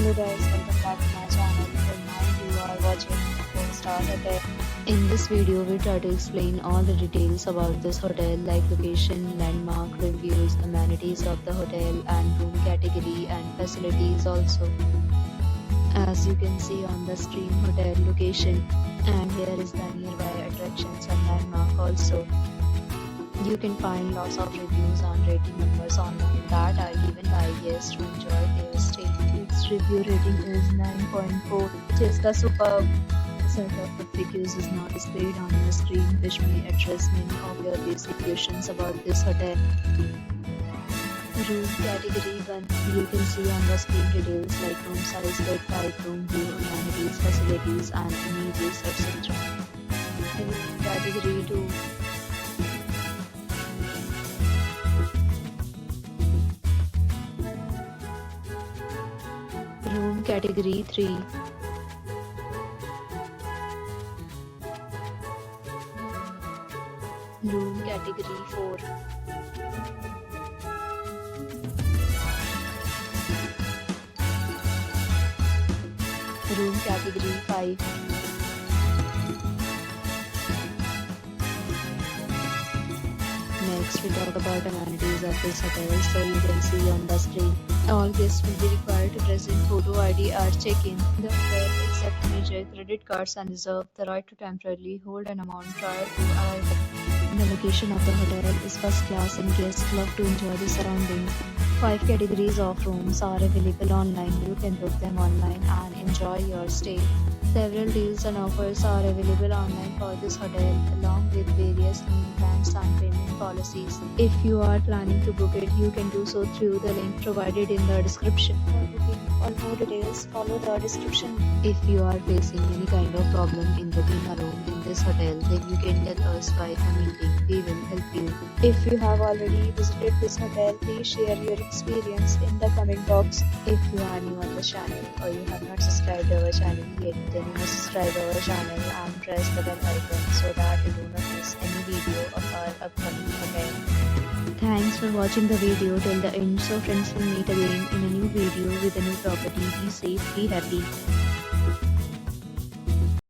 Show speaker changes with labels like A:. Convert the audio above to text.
A: Hello guys, welcome back to my channel. And now you are watching a 4-star hotel. In this video, we try to explain all the details about this hotel like location, landmark, reviews, amenities of the hotel and room category and facilities also. As you can see on the screen, hotel location, and here is the nearby attractions and landmark also. You can find lots of reviews and rating numbers online that are given by guests to enjoy their stay. Its review rating is 9.4, which is the superb. Set of FAQs is not displayed on your screen, which may address many of your basic questions about this hotel. Room category 1. You can see on the screen details like room size, bed type, room view, amenities, facilities, and images, etc. Room category 2. Room category 3. Room category 4. Room category 5. Next, we talk about amenities of this hotel. So you can see on the screen, all guests will be required to present photo ID at check-in. The hotel accepts major credit cards and reserves the right to temporarily hold an amount prior to arrival. The location of the hotel is first class and guests love to enjoy the surroundings. 5 categories of rooms are available online. You can book them online and enjoy your stay. Several deals and offers are available online for this hotel, along with various meal plans and payment policies. If you are planning to book it, you can do so through the link provided in the description. For booking or more details, follow the description. If you are facing any kind of problem in booking a room in this hotel, then you can tell us by commenting. We will help you. If you have already visited this hotel, please share your experience in the comment box. If you are new on the channel or you have not subscribed our channel yet, then you must subscribe our channel and press the bell icon so that you do not miss any video of our upcoming hotel. Thanks for watching the video till the end. So friends, will meet again in a new video with a new property. Be safe, be happy.